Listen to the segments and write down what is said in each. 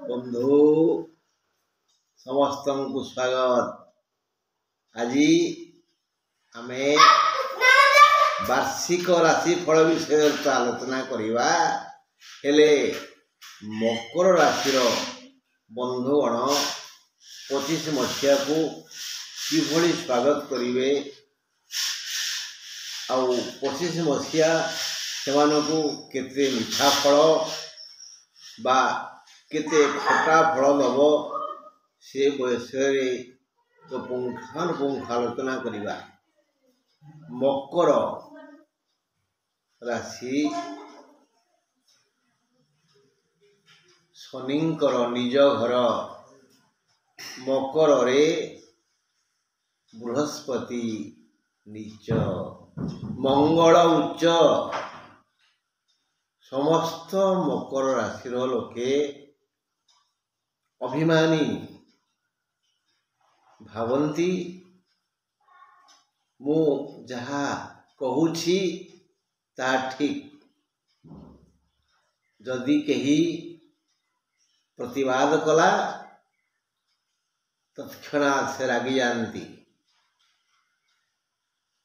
बंधु समस्त को स्वागत। आज आमे वार्षिक राशिफल विषय आलोचना करवा। हेले मकर राशि बंधुगण 25 मसीहा को किभली स्वागत करेंगे आउ 25 मसीहा सेमानकु केते मिठा फल बा केते खटा फल दब से विषय तो पुंखानुपुंख आलोचना करवा। मकर राशि शनिंकर निज घर मकर रे बृहस्पति नीच मंगल उच्च। समस्त मकर राशि लोके अभिमानी भावंती मु जहा कहूछि ता ठीक। जदि केही प्रतिवाद कला तत्क्षणात् से रागी जानती।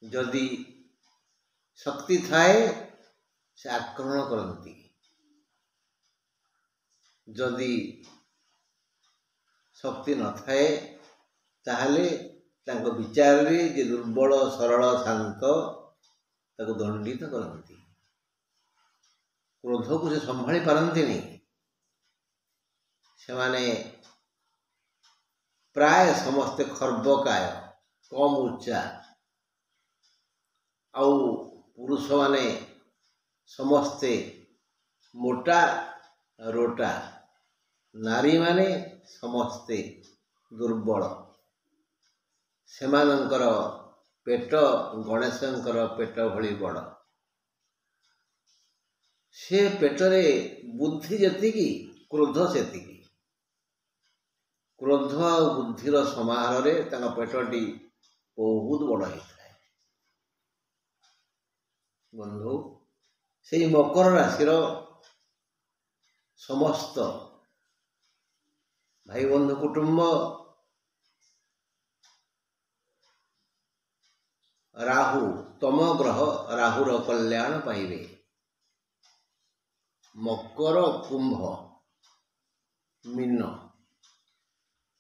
जदि शक्ति थाए से आक्रमण करती। जदि शक्ति न थाए ताहले तांको विचार रे जे दुर्बल सरल शांत ताको दंडित करती। क्रोध को से संभाली पारंती नहीं। से माने प्राय समस्ते खर्बकाय कम उच्चा आउ पुरुष माने समस्ते मोटा रोटा नारी माने समस्ते दुर्बल। सेमानंकर पेट गणेशंकर पेट भली बड़। से पेटरे बुद्धि जेतिकी क्रोध सेतिकी। क्रोध और बुद्धिर समाहार रे तांका पेटटी बहुत बड़ होता है। बंधु से मकर राशि समस्त भाई बंधु कुटुंब राहु तम ग्रह राहुर कल्याण पाइबे। मकर कुंभ मीन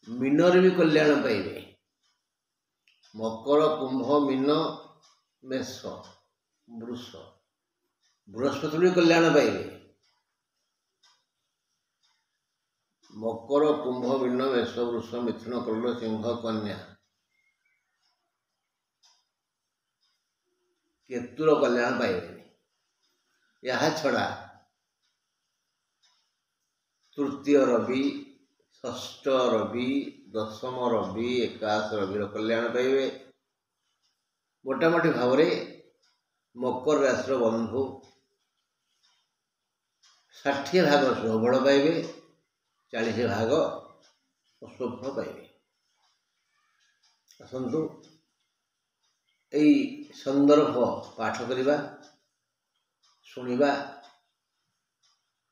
मीनर भी कल्याण पाइबे। मकर कुंभ मीन मेष वृष बृहस्पति भी कल्याण पाइबे। मकर कुंभ मीन मेष वृष मिथुन कर्क सिंह कन्या केतुर कल्याण पाइबे। यह छड़ा तृतीय रवि षष्ठ रवि दशम रवि एकादश रवि कल्याण पाइबे। मोटामोटी भाव मकर राशि बंधु 60 भाग सुफल पाइबे 40 भाग असफल पाइबे। आसतु यही संदर्भ पाठ करिबा सुनिबा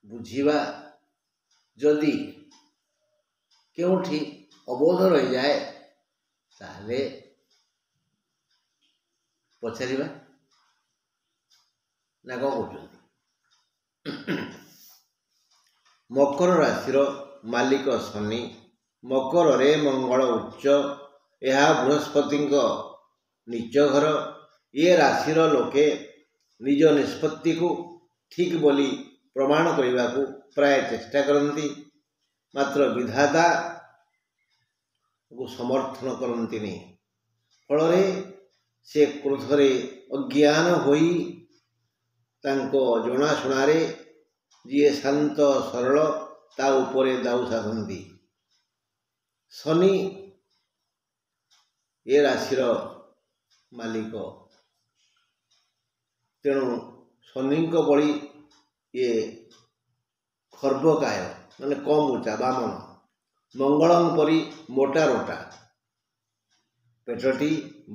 बुझिबा। जदि केउठी अबोध रही जाए ताहले पचारिबा ना कौन कहते। मकर राशि मालिक शनि मकर रे मंगल उच्च यह बृहस्पति नीच घर। ये राशि लोके निज निष्पत्ति को ठीक बोली प्रमाण करने को प्राय चेष्टा करती। मात्र विधाता को समर्थन करती नहीं। फल से क्रोधरे अज्ञान होई तांको जनाशुना जी शांत सरल ता उपरे दाऊ साधती। शनि ये राशिर मालिक तेणु शनि बड़ी ये खर्बकाय माने कम उच्चा बामन मंगलम परी मोटा रोटा पेटटी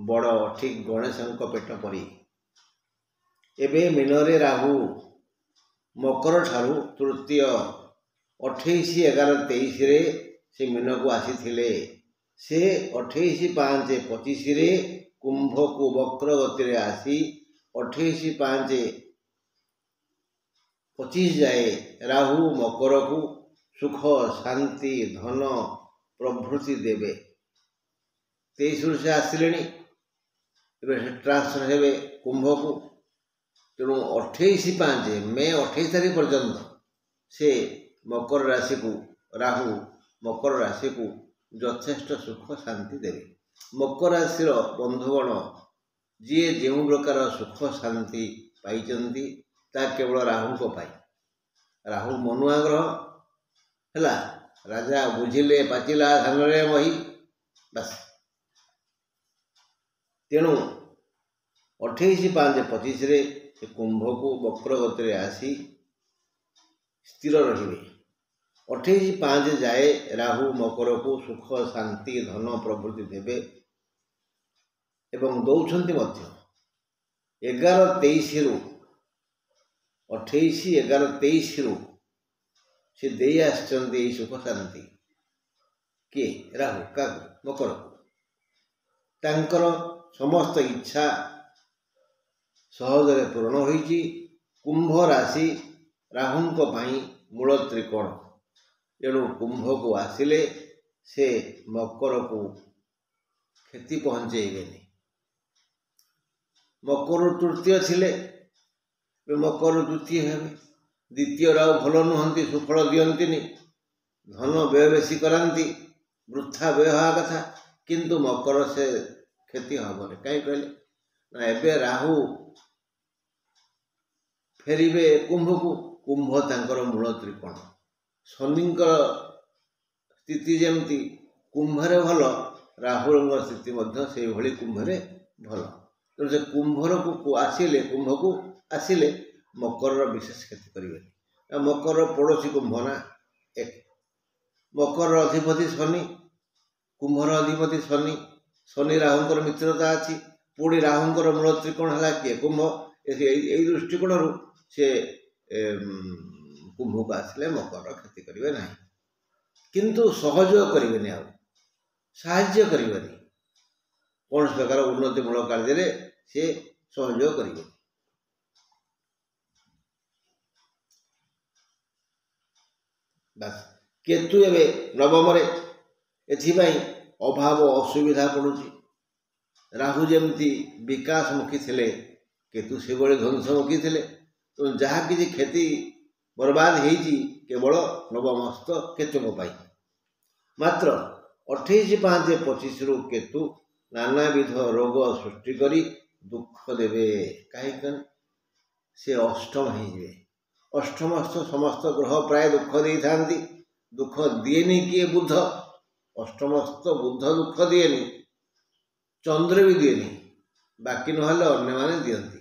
बड़ ठीक गणेशंक पेट परी। एबे मीनरे राहु मकर ठारू तृतीय 28/11/23 ସେ ମୀନକୁ ଆସିଥିଲେ। ସେ 28/5/25 କୁମ୍ଭକୁ ବକ୍ର ଗତିରେ ଆସି 28/5/25 ଯାଏ ରାହୁ ମକରକୁ ସୁଖ ଶାନ୍ତି ଧନ ପ୍ରଭୃତି ଦେବେ। 23ରୁ ସେ ଆସିଲେଣି, ଏବେ ସେ ଟ୍ରାନ୍ସଫର ହେବେ କୁମ୍ଭକୁ। ତେଣୁ 28/5 ମେ 28 ତାରିଖ ପର୍ଯ୍ୟନ୍ତ ସେ ମକର ରାଶିକୁ ରାହୁ ମକର ରାଶିକୁ ଯଥେଷ୍ଟ ସୁଖ ଶାନ୍ତି ଦେବେ। ମକର ରାଶିର ବନ୍ଧୁଗଣ ଯିଏ ଯେଉଁ ପ୍ରକାର ସୁଖ ଶାନ୍ତି ପାଇଛନ୍ତି ତାହା କେବଳ ରାହୁଙ୍କ ପାଇଁ। ରାହୁ ମନୁଆ ଗ୍ରହ ହେଲା, ରାଜା ବୁଝିଲେ ପାଚିଲା ଧାନରେ ମହି, ବାସ୍। ତେଣୁ 28/5/25 ସେ କୁମ୍ଭକୁ ବକ୍ର ଗତିରେ ଆସି ସ୍ଥିର ରହିବେ। 28/5 ଯାଏ ରାହୁ ମକରକୁ ସୁଖ ଶାନ୍ତି ଧନ ପ୍ରଭୃତି ଦେବେ ଏବଂ ଦଉଛନ୍ତି ମଧ୍ୟ। 11/23ରୁ 28/11/23ରୁ ସେ ଦେଇ ଆସିଛନ୍ତି ଏଇ ସୁଖ ଶାନ୍ତି। କିଏ? ରାହୁ। କାହାକୁ? ମକରକୁ। ତାଙ୍କର ସମସ୍ତ ଇଚ୍ଛା ସହଜରେ ପୂରଣ ହୋଇଛି। କୁମ୍ଭ ରାଶି ରାହୁଙ୍କ ପାଇଁ ମୂଳ ତ୍ରିକୋଣ, ତେଣୁ କୁମ୍ଭକୁ ଆସିଲେ ସେ ମକରକୁ କ୍ଷତି ପହଞ୍ଚେଇବେନି। ମକର ତୃତୀୟ ଥିଲେ, ମକର ଦ୍ୱିତୀୟ ହେବେ। ଦ୍ୱିତୀୟ ରାହୁ ଭଲ ନୁହନ୍ତି, ସୁଫଳ ଦିଅନ୍ତିନି, ଧନ ବ୍ୟୟ ବେଶୀ କରାନ୍ତି, ବୃଥା ବ୍ୟୟ ହେବା କଥା, କିନ୍ତୁ ମକର ସେ କ୍ଷତି ହେବନି। କାହିଁ କହିଲେ ନା ଏବେ ରାହୁ ଫେରିବେ କୁମ୍ଭକୁ। କୁମ୍ଭ ତାଙ୍କର ମୂଳ ତ୍ରିକୋଣ। ଶନିଙ୍କର ସ୍ଥିତି ଯେମିତି କୁମ୍ଭରେ ଭଲ, ରାହୁଙ୍କ ସ୍ଥିତି ମଧ୍ୟ ସେଇଭଳି କୁମ୍ଭରେ ଭଲ। ତେଣୁ ସେ କୁମ୍ଭକୁ ଆସିଲେ ମକରର ବିଶେଷ କ୍ଷତି କରିବେନି। ମକରର ପଡ଼ୋଶୀ କୁମ୍ଭ ନା, ଏକ ମକରର ଅଧିପତି ଶନି, କୁମ୍ଭର ଅଧିପତି ଶନି। ଶନି ରାହୁଙ୍କର ମିତ୍ରତା ଅଛି। ପୁଣି ରାହୁଙ୍କର ମୂଳ ତ୍ରିକୋଣ ହେଲା କିଏ? କୁମ୍ଭ। ଏଇ ଦୃଷ୍ଟିକୋଣରୁ ସେ କୁମ୍ଭକୁ ଆସିଲେ ମକରର କ୍ଷତି କରିବେ ନାହିଁ, କିନ୍ତୁ ସହଯୋଗ କରିବେନି, ଆଉ ସାହାଯ୍ୟ କରିବେନି। କୌଣସି ପ୍ରକାର ଉନ୍ନତିମୂଳକ କାର୍ଯ୍ୟରେ ସେ ସହଯୋଗ କରିବେନି। ବାସ୍। କେତୁ ଏବେ ନବମରେ, ଏଥିପାଇଁ ଅଭାବ ଅସୁବିଧା ପଡ଼ୁଛି। ରାହୁ ଯେମିତି ବିକାଶମୁଖୀ ଥିଲେ, କେତୁ ସେଭଳି ଧ୍ୱଂସମୁଖୀ ଥିଲେ। ତେଣୁ ଯାହା କିଛି କ୍ଷତି ବର୍ବାଦ ହେଇଛି କେବଳ ନବମସ୍ଥ କେତୁଙ୍କ ପାଇଁ। ମାତ୍ର 28/5/25ରୁ କେତୁ ନାନାବିଧ ରୋଗ ସୃଷ୍ଟି କରି ଦୁଃଖ ଦେବେ। କାହିଁକି? ସେ ଅଷ୍ଟମ ହେଇଯିବେ। ଅଷ୍ଟମସ୍ଥ ସମସ୍ତ ଗ୍ରହ ପ୍ରାୟ ଦୁଃଖ ଦେଇଥାନ୍ତି। ଦୁଃଖ ଦିଏନି କିଏ? ବୁଧ। ଅଷ୍ଟମସ୍ଥ ବୁଧ ଦୁଃଖ ଦିଏନି, ଚନ୍ଦ୍ର ବି ଦିଏନି, ବାକି ନହେଲେ ଅନ୍ୟମାନେ ଦିଅନ୍ତି।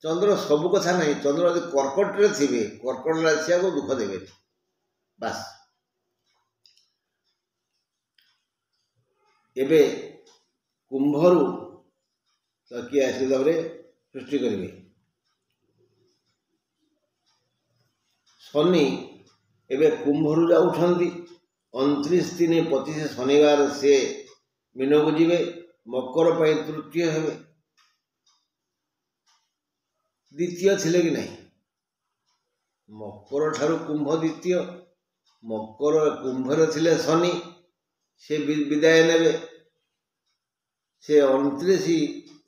ଚନ୍ଦ୍ର ସବୁ କଥା ନାହିଁ। ଚନ୍ଦ୍ର ଯଦି କର୍କଟରେ ଥିବେ, କର୍କଟ ରାଶିଆକୁ ଦୁଃଖ ଦେବେନି, ବାସ୍। ଏବେ କୁମ୍ଭରୁ କିଏ ଆସିଲେ ତାପରେ ସୃଷ୍ଟି କରିବେ? ଶନି ଏବେ କୁମ୍ଭରୁ ଯାଉଛନ୍ତି। 29/3/25 ଶନିବାର ସେ ମୀନକୁ ଯିବେ, ମକର ପାଇଁ ତୃତୀୟ ହେବେ। ଦ୍ୱିତୀୟ ଥିଲେ କି ନାହିଁ? ମକର ଠାରୁ କୁମ୍ଭ ଦ୍ୱିତୀୟ। ମକର କୁମ୍ଭରେ ଥିଲେ ଶନି, ସେ ବିଦାୟ ନେବେ। ସେ 29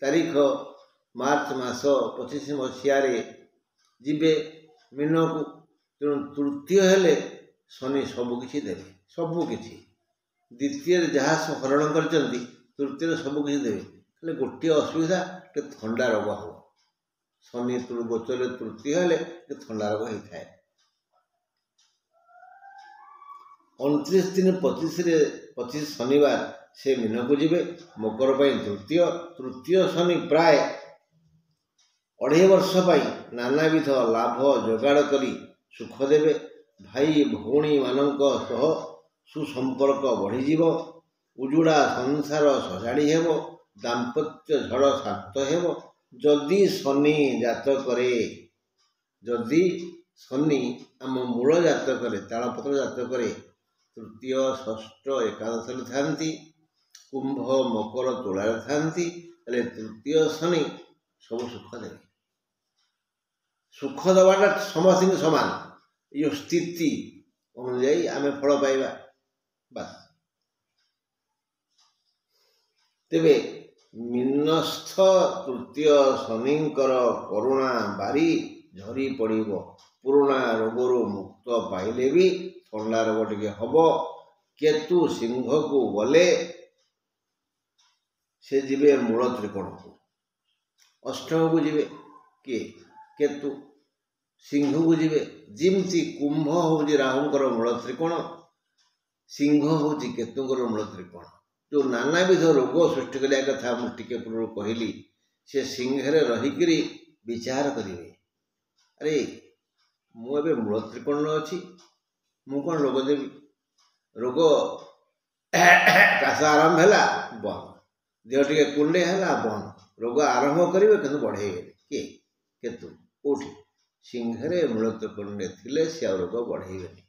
ତାରିଖ ମାର୍ଚ୍ଚ ମାସ 25 ମସିହାରେ ଯିବେ ମୀନକୁ। ତେଣୁ ତୃତୀୟ ହେଲେ ଶନି ସବୁକିଛି ଦେବେ, ସବୁକିଛି। ଦ୍ୱିତୀୟରେ ଯାହା ହରଣ କରିଛନ୍ତି ତୃତୀୟରେ ସବୁକିଛି ଦେବେ। ହେଲେ ଗୋଟିଏ ଅସୁବିଧା, ଟିକେ ଥଣ୍ଡା ରୋଗ ହେବ। ଶନି ଗୋଚରରେ ତୃତୀୟ ହେଲେ ଥଣ୍ଡା ରୋଗ ହେଇଥାଏ। 29/3/25 ଶନିବାର ସେ ମୀନକୁ ଯିବେ, ମକର ପାଇଁ ତୃତୀୟ ଶନି ପ୍ରାୟ 2.5 ବର୍ଷ ପାଇଁ ନାନାବିଧ ଲାଭ ଯୋଗାଡ଼ କରି ସୁଖ ଦେବେ। ଭାଇ ଭଉଣୀମାନଙ୍କ ସହ ସୁସମ୍ପର୍କ ବଢ଼ିଯିବ। ଉଜୁଡ଼ା ସଂସାର ସଜାଡ଼ି ହେବ। ଦାମ୍ପତ୍ୟ ଝଡ଼ ଶାନ୍ତ ହେବ। ଯଦି ଶନି ଶନି ଆମ ମୂଳ ଜାତକରେ ତାଳପତ୍ର ଜାତକରେ ତୃତୀୟ ଷଷ୍ଠ ଏକାଦଶରେ ଥାନ୍ତି, କୁମ୍ଭ ମକର ତୁଳାରେ ଥାନ୍ତି। ହେଲେ ତୃତୀୟ ଶନି ସବୁ ସୁଖ ଦେବେ। ସୁଖ ଦେବାଟା ସମସ୍ତଙ୍କୁ ସମାନ, ଏ ଯେଉଁ ସ୍ଥିତି ଅନୁଯାୟୀ ଆମେ ଫଳ ପାଇବା ବାସ୍। ତେବେ ମିନସ୍ଥ ତୃତୀୟ ଶନିଙ୍କର କରୁଣା ବାରି ଝରି ପଡ଼ିବ। ପୁରୁଣା ରୋଗରୁ ମୁକ୍ତ ପାଇଲେ ବି ଥଣ୍ଡା ରୋଗ ଟିକେ ହବ। କେତୁ ସିଂହକୁ ଗଲେ ସେ ଯିବେ ମୂଳ ତ୍ରିକୋଣକୁ, ଅଷ୍ଟମକୁ ଯିବେ କିଏ? କେତୁ। ସିଂହକୁ ଯିବେ, ଯେମିତି କୁମ୍ଭ ହେଉଛି ରାହୁଙ୍କର ମୂଳ ତ୍ରିକୋଣ, ସିଂହ ହେଉଛି କେତୁଙ୍କର ମୂଳ ତ୍ରିକୋଣ। ଯେଉଁ ନାନାବିଧ ରୋଗ ସୃଷ୍ଟି କରିବା କଥା ମୁଁ ଟିକେ ପୂର୍ବରୁ କହିଲି, ସେ ସିଂହରେ ରହିକିରି ବିଚାର କରିବେ। ଆରେ ମୁଁ ଏବେ ମୂଳ ତ୍ରିକୋଣରେ ଅଛି, ମୁଁ କ'ଣ ରୋଗ ଦେବି? ରୋଗ କାଶ ଆରମ୍ଭ ହେଲା ବନ୍ଦ, ଦେହ ଟିକେ କୁଣ୍ଡେଇ ହେଲା ବନ୍ଦ। ରୋଗ ଆରମ୍ଭ କରିବେ କିନ୍ତୁ ବଢ଼େଇବେନି। କିଏ? କେତୁ। କେଉଁଠି? ସିଂହରେ ମୂଳ ତ୍ରିକୋଣରେ ଥିଲେ ସେ ଆଉ ରୋଗ ବଢ଼େଇବେନି।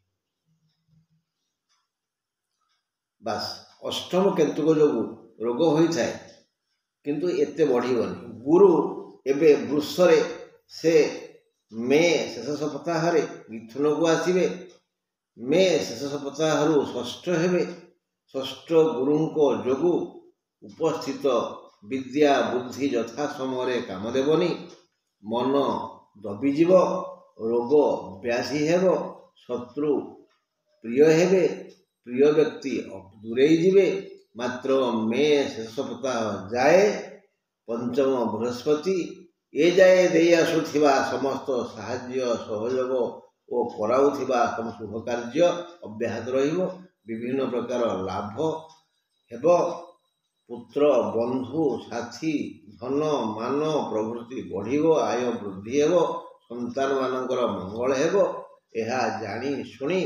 ବାସ୍। ଅଷ୍ଟମ କେତୁକ ଯୋଗୁଁ ରୋଗ ହୋଇଥାଏ କିନ୍ତୁ ଏତେ ବଢ଼ିବନି। ଗୁରୁ ଏବେ ବୃଷରେ, ସେ ମେ ଶେଷ ସପ୍ତାହରେ ମିଥୁନକୁ ଆସିବେ। ମେ ଶେଷ ସପ୍ତାହରୁ ଷଷ୍ଠ ହେବେ। ଷଷ୍ଠ ଗୁରୁଙ୍କ ଯୋଗୁଁ ଉପସ୍ଥିତ ବିଦ୍ୟା ବୁଦ୍ଧି ଯଥା ସମୟରେ କାମ ଦେବନି, ମନ ଦବିଯିବ, ରୋଗ ବ୍ୟାଧି ହେବ, ଶତ୍ରୁ ପ୍ରିୟ ହେବେ, ପ୍ରିୟ ବ୍ୟକ୍ତି ଦୂରେଇ ଯିବେ। ମାତ୍ର ମେ ଶେଷ ସପ୍ତାହ ଯାଏ ପଞ୍ଚମ ବୃହସ୍ପତି ଏ ଯାଏ ଦେଇ ଆସୁଥିବା ସମସ୍ତ ସାହାଯ୍ୟ ସହଯୋଗ ଓ କରାଉଥିବା ଶୁଭ କାର୍ଯ୍ୟ ଅବ୍ୟାହତ ରହିବ। ବିଭିନ୍ନ ପ୍ରକାର ଲାଭ ହେବ। ପୁତ୍ର ବନ୍ଧୁ ସାଥୀ ଧନ ମାନ ପ୍ରଭୃତି ବଢ଼ିବ, ଆୟ ବୃଦ୍ଧି ହେବ, ସନ୍ତାନମାନଙ୍କର ମଙ୍ଗଳ ହେବ। ଏହା ଜାଣି ଶୁଣି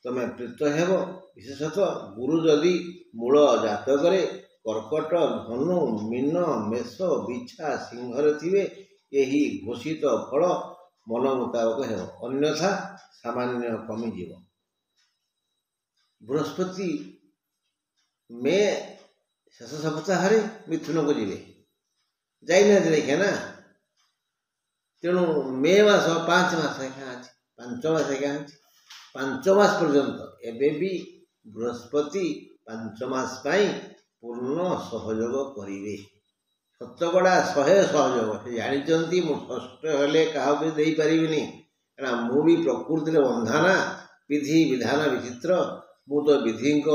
ତମେ ପ୍ରୀତ ହେବ। ବିଶେଷତଃ ଗୁରୁ ଯଦି ମୂଳ ଜାତକରେ କର୍କଟ ଧନୁ ମୀନ ମେଷ ବିଛା ସିଂହରେ ଥିବେ, ଏହି ଘୋଷିତ ଫଳ ମନ ମୁତାବକ ହେବ, ଅନ୍ୟଥା ସାମାନ୍ୟ କମିଯିବ। ବୃହସ୍ପତି ମେ ଶେଷ ସପ୍ତାହରେ ମିଥୁନକୁ ଯିବେ, ଯାଇନାହାନ୍ତି ଦେଖିଆ ନା। ତେଣୁ ମେ ମାସ 5 ମାସ ଏକା ଅଛି, 5 ମାସ ଏକା ଅଛି। 5 ମାସ ପର୍ଯ୍ୟନ୍ତ ଏବେ ବି ବୃହସ୍ପତି 5 ମାସ ପାଇଁ ପୂର୍ଣ୍ଣ ସହଯୋଗ କରିବେ। ଶତକଡ଼ା 100 ସହଯୋଗ। ସେ ଜାଣିଛନ୍ତି ମୁଁ ଷଷ୍ଠ ହେଲେ କାହାକୁ ଦେଇପାରିବିନି, କାରଣ ମୁଁ ବି ପ୍ରକୃତିରେ ବନ୍ଧା ନା। ବିଧି ବିଧାନ ବିଚିତ୍ର, ମୁଁ ତ ବିଧିଙ୍କ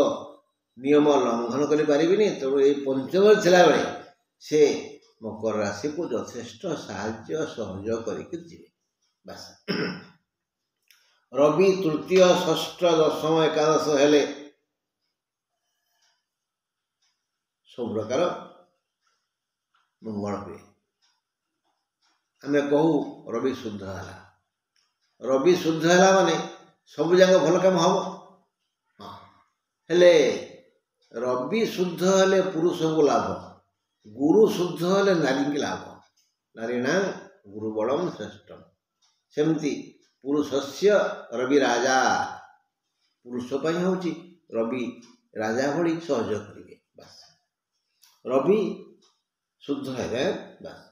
ନିୟମ ଲଙ୍ଘନ କରିପାରିବିନି। ତେଣୁ ଏଇ ପଞ୍ଚମରେ ଥିଲାବେଳେ ସେ ମକର ରାଶିକୁ ଯଥେଷ୍ଟ ସାହାଯ୍ୟ ସହଯୋଗ କରିକି ଯିବେ ବାସ୍। ରବି ତୃତୀୟ ଷଷ୍ଠ ଦଶମ ଏକାଦଶ ହେଲେ ସବୁ ପ୍ରକାର ମଙ୍ଗଳ ହୁଏ। ଆମେ କହୁ ରବି ଶୁଦ୍ଧ ହେଲା। ରବି ଶୁଦ୍ଧ ହେଲା ମାନେ ସବୁ ଯାକ ଭଲ କାମ ହବ। ହଁ, ହେଲେ ରବି ଶୁଦ୍ଧ ହେଲେ ପୁରୁଷଙ୍କୁ ଲାଭ, ଗୁରୁ ଶୁଦ୍ଧ ହେଲେ ନାରୀଙ୍କୁ ଲାଭ। ନାରୀଣା ଗୁରୁ ବଳମ ଶ୍ରେଷ୍ଠ। ସେମିତି ପୁରୁଷସ୍ୟ ରବି ରାଜା, ପୁରୁଷ ପାଇଁ ହେଉଛି ରବି ରାଜା ଭଳି ସହଯୋଗ କରିବେ ବାସ୍। ରବି ଶୁଦ୍ଧ ହେବେ ବାସ୍।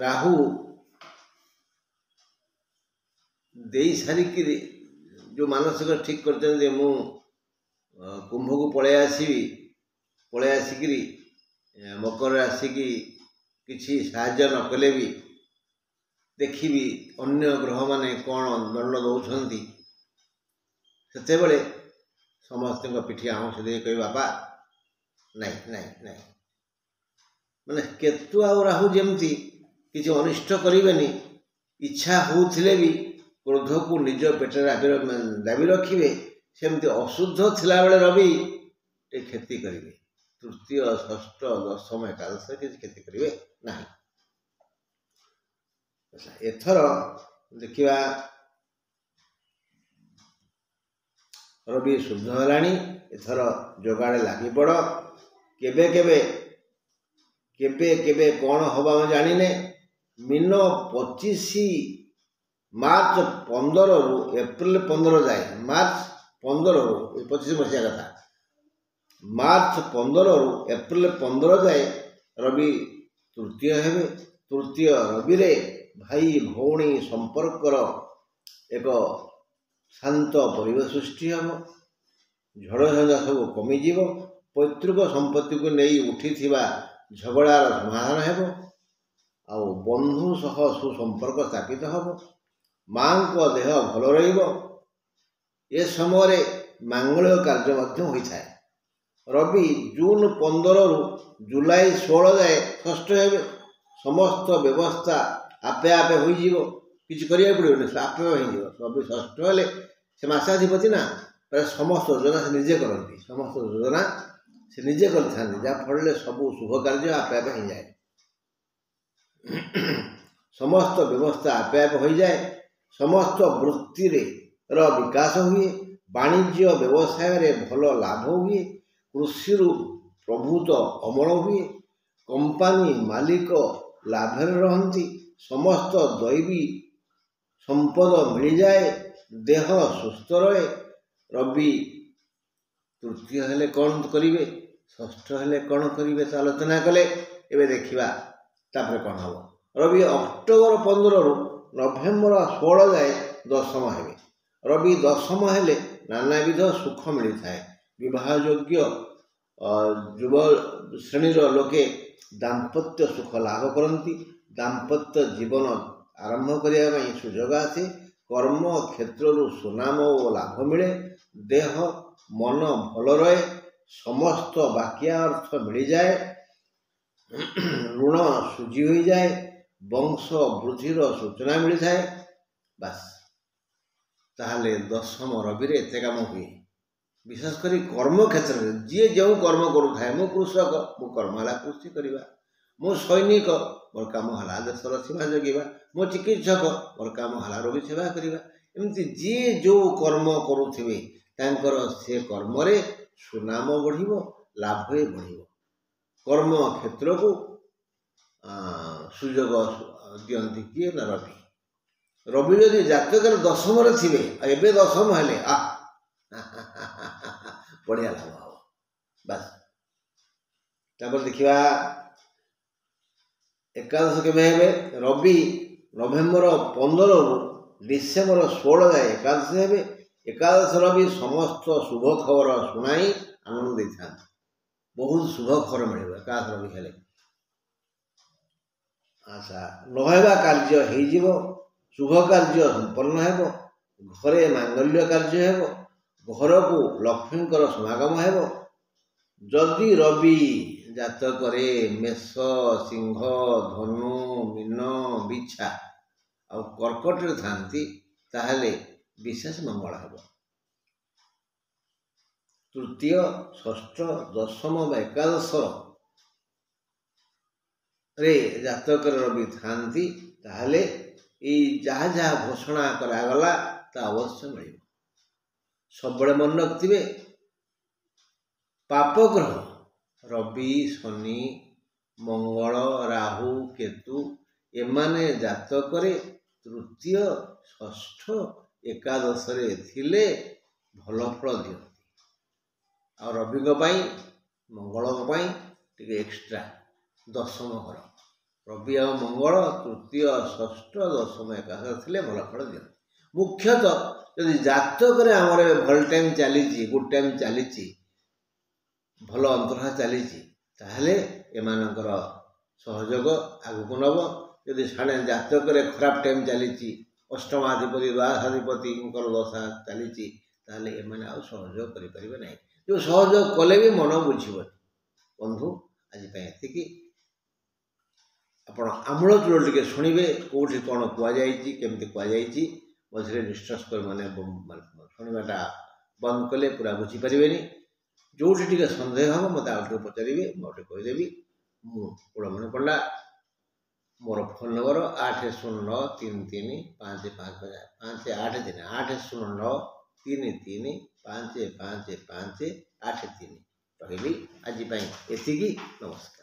ରାହୁ ଦେଇ ସାରିକିରି ଯେଉଁ ମାନସିକ ଠିକ୍ କରିଛନ୍ତି ଯେ ମୁଁ କୁମ୍ଭକୁ ପଳେଇ ଆସିକିରି ମକରରେ ଆସିକି କିଛି ସାହାଯ୍ୟ ନ କଲେ ବି ଦେଖିବି ଅନ୍ୟ ଗ୍ରହମାନେ କ'ଣ ଦଣ୍ଡ ଦେଉଛନ୍ତି। ସେତେବେଳେ ସମସ୍ତଙ୍କ ପିଠି ଆଉଁଶ ଦେଇ କହିବେ ବାପା ନାଇଁ ନାଇଁ ନାଇଁ। ମାନେ କେତୁ ଆଉ ରାହୁ ଯେମିତି କିଛି ଅନିଷ୍ଟ କରିବେନି, ଇଚ୍ଛା ହେଉଥିଲେ ବି କ୍ରୋଧକୁ ନିଜ ପେଟରେ ଦାବି ରଖିବେ, ସେମିତି ଅଶୁଦ୍ଧ ଥିଲାବେଳେ ରବି ଟିକେ କ୍ଷତି କରିବେ। ତୃତୀୟ ଷଷ୍ଠ ଦଶମ ଏକାଦଶରେ କିଛି କ୍ଷତି କରିବେ ନାହିଁ। ଏଥର ଦେଖିବା ରବି ଶୁଦ୍ଧ ହେଲାଣି, ଏଥର ଯୋଗାଡ଼େ ଲାଗିପଡ଼। କେବେ କେବେ केबे केबे कौन हवा मैं जानिने मीन 25 मार्च 15 रु एप्रिल 15 जाए मार्च 15 रु 25 मसीहा कथा मार्च 15 रु एप्रिल 15 जाए रवि तृतीय हेबे तृतीय रवि रे भाई भौणी संपर्कर एक शांत परिवेश सृष्टि हम झड़ झंझा सब कमिजीव पैतृक संपत्ति को नहीं उठी झगड़ार समाधान हेब आ बंधु सह सुसंपर्क स्थापित हम माँ को देह भल रहिब ए समय मांगल्य कार्य होता है रवि जून 15 रु जुलाई 16 जाए षष्ठ हे समस्त व्यवस्था आपे आपे हो किसी करिया पड़ोनी आपे हो रवि षष्ठ हेले से मासाधिपति ना प्राय समस्त योजना से निजे करती समस्त योजना से निजे करते जहाँफल सब शुभ कार्य आपे आपे हो जाए समस्त व्यवस्था आपे आपे हो जाए समस्त वृत्ति विकास हुए वाणिज्य व्यवसाय रे भल लाभ हुए कृषि प्रभुत अमल हुए कंपानी मालिक लाभ रहती समस्त दैवी संपद मिल जाए देह सुस्थ रहे रवि तृतीय हेले कौन करेंगे षष्ठ हेले कौन करेंगे तो आलोचना कले एवं देखा तापर कौन हम रवि अक्टोबर 15 रु नवेम्बर 16 जाए दशम हे रवि दशम हेले नानाविध सुख मिलता है विवाह योग्य युव श्रेणी लोके दाम्पत्य सुख लाभ करती दाम्पत्य जीवन आरंभ करने सुजोग आसे कर्म क्षेत्र सुनाम और लाभ मिले देह मन भल रहे समस्त बाकिया अर्थ मिल जाए ऋण सुझी हो जाए वंश वृद्धिर सूचना मिलता है बस ताहले दशम रवि एते काम हुए विशेषकर कर्म क्षेत्र में जी जो कर्म करुए मु कृषक मो कर्म है कृषि करवा मो सैनिक मोर कम है देशर सेवा जगेवा मो चिकित्सक मोर कम है रोगी सेवा करवा एमती जी जो कर्म करुवे से कर्म सुनाम बढ़ लाभ बढ़ कर्म क्षेत्र को सुजोग दियंती किए ना रवि रवि जदि जातक दशम थे एवं दशम हेले बढ़िया लाभ हम बस तापर देखा एकादश के रवि नवेम्बर 15 रु डिसेम्बर 16 जाए एकादश हे एकादश रवि समस्त शुभ खबर शुणाई आनंद दे था बहुत शुभ खबर मिले एकादश रवि हेले अच्छा नहवा कार्य हो शुभ कार्य संपन्न हो घरे मांगल्य कार्य हो घर को लक्ष्मी समागम हो जदि रवि जातक मेष सिंह धनु मीन बिछा आ कर्कट थांती ताहले विशेष मंगल हो तृतीय षष्ठ दशम एकादश रे जातक रवि थांती ताहले जहाँ जहाँ घोषणा करागला ता अवश्य मिल सब मन रखिए पाप ग्रह रवि शनि मंगल राहु केतु एमाने जातक तृतीय षष्ठ एकादश थिले भल फल दिखती आ रवि मंगल टे एक्सट्रा दशम घर रवि आ मंगल तृतीय षष्ठ दशम एकादश थिले भल फल दिखती मुख्यतः यदि जातक आमर भल टाइम चली गुड टाइम चली भल अंतरहा चली एमानकर सहयोग आगक नब यदि साढ़े जातक खराब टाइम चली अष्टमाधिपति द्वादशाधिपति दशा चली सहयोग करें ना जो सहयोग कले भी मन बुझे बंधु आज आप आमूल चूल टे शुणे कौटी कौन कहुई केमती कहुई मझे डिस्कस कर मैंने शुणाटा बंद कले पूरा बुझीपारे जो टे सन्देह हम मत आगे पचारे मुझे कहीदेवी मुड़मणि पंडा मोर फोन नंबर 8093558583 रही आज एति नमस्कार।